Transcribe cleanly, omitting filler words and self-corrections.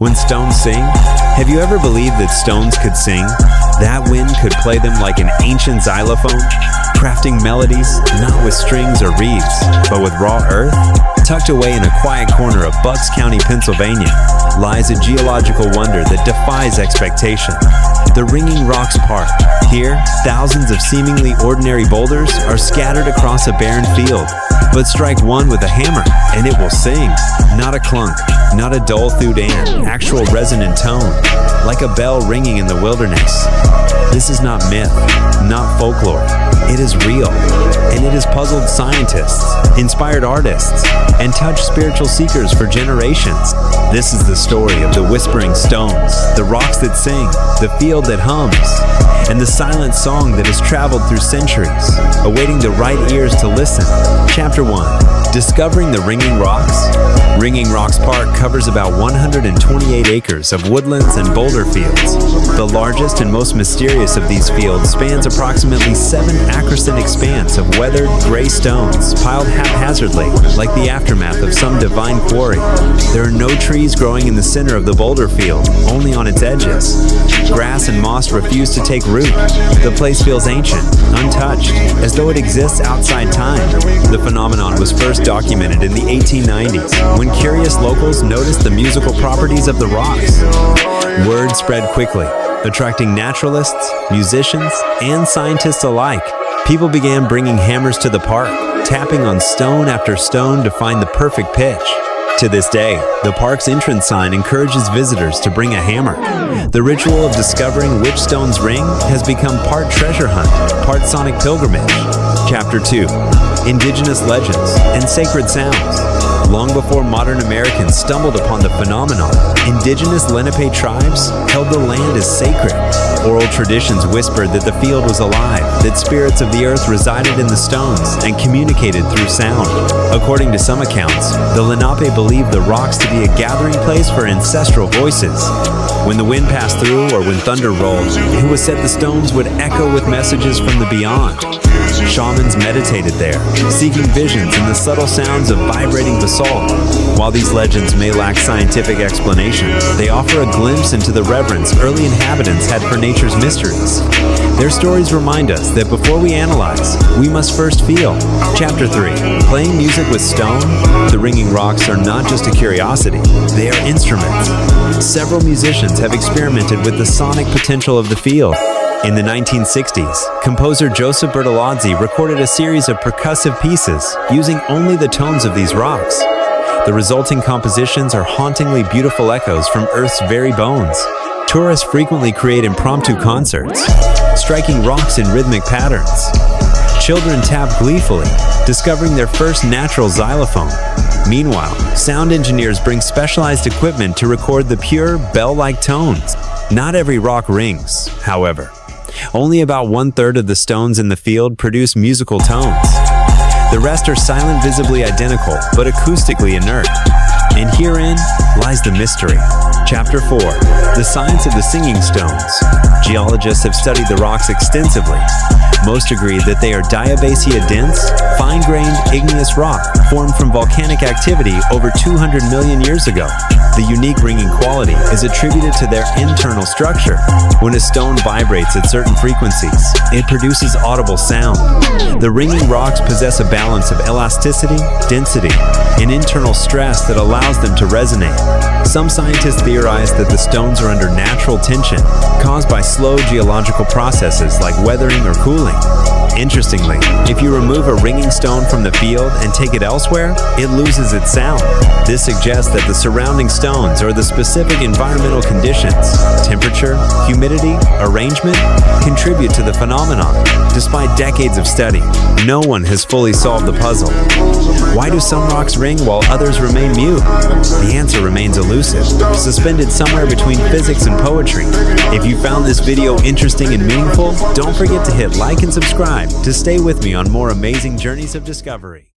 When stones sing, have you ever believed that stones could sing? That wind could play them like an ancient xylophone, crafting melodies not with strings or reeds, but with raw earth? Tucked away in a quiet corner of Bucks County, Pennsylvania, lies a geological wonder that defies expectation. The Ringing Rocks Park. Here, thousands of seemingly ordinary boulders are scattered across a barren field. But strike one with a hammer, and it will sing. Not a clunk, not a dull thudan, actual resonant tone, like a bell ringing in the wilderness. This is not myth, not folklore. It is real, and it has puzzled scientists, inspired artists, and touched spiritual seekers for generations. This is the story of the whispering stones, the rocks that sing, the field that hums, and the silent song that has traveled through centuries, awaiting the right ears to listen. Chapter 1. Discovering the Ringing Rocks. Ringing Rocks Park covers about 128 acres of woodlands and boulder fields. The largest and most mysterious of these fields spans approximately 7-acre expanse of weathered, gray stones piled haphazardly, like the aftermath of some divine quarry. There are no trees growing in the center of the boulder field, only on its edges. Grass and moss refuse to take root. The place feels ancient, untouched, as though it exists outside time. The phenomenon was first documented in the 1890s, when curious locals noticed the musical properties of the rocks. Word spread quickly, attracting naturalists, musicians, and scientists alike. People began bringing hammers to the park, tapping on stone after stone to find the perfect pitch. To this day, the park's entrance sign encourages visitors to bring a hammer. The ritual of discovering which stones ring has become part treasure hunt, part sonic pilgrimage. Chapter 2. Indigenous legends and sacred sounds. Long before modern Americans stumbled upon the phenomenon, indigenous Lenape tribes held the land as sacred. Oral traditions whispered that the field was alive, that spirits of the earth resided in the stones and communicated through sound. According to some accounts, the Lenape believed the rocks to be a gathering place for ancestral voices. When the wind passed through or when thunder rolled, it was said the stones would echo with messages from the beyond. Shamans meditated there, seeking visions in the subtle sounds of vibrating basalt. While these legends may lack scientific explanation, they offer a glimpse into the reverence early inhabitants had for nature's mysteries. Their stories remind us that before we analyze, we must first feel. Chapter 3. Playing music with stone. The Ringing Rocks are not just a curiosity, they are instruments. Several musicians have experimented with the sonic potential of the field. In the 1960s, composer Joseph Bertolazzi recorded a series of percussive pieces using only the tones of these rocks. The resulting compositions are hauntingly beautiful echoes from Earth's very bones. Tourists frequently create impromptu concerts, striking rocks in rhythmic patterns. Children tap gleefully, discovering their first natural xylophone. Meanwhile, sound engineers bring specialized equipment to record the pure, bell-like tones. Not every rock rings, however. Only about 1/3 of the stones in the field produce musical tones. The rest are silent, visibly identical, but acoustically inert. And herein lies the mystery. Chapter 4. The Science of the Singing Stones. Geologists have studied the rocks extensively. Most agree that they are diabasia-dense, fine-grained igneous rock formed from volcanic activity over 200 million years ago. The unique ringing quality is attributed to their internal structure. When a stone vibrates at certain frequencies, it produces audible sound. The ringing rocks possess a balance of elasticity, density, and internal stress that allows them to resonate. Some scientists theorize that the stones are under natural tension, caused by slow geological processes like weathering or cooling. Interestingly, if you remove a ringing stone from the field and take it elsewhere, it loses its sound. This suggests that the surrounding stones or the specific environmental conditions, temperature, humidity, arrangement, contribute to the phenomenon. Despite decades of study, no one has fully solved the puzzle. Why do some rocks ring while others remain mute? The answer remains elusive, suspended somewhere between physics and poetry. If you found this video interesting and meaningful, don't forget to hit like and subscribe to stay with me on more amazing journeys of discovery.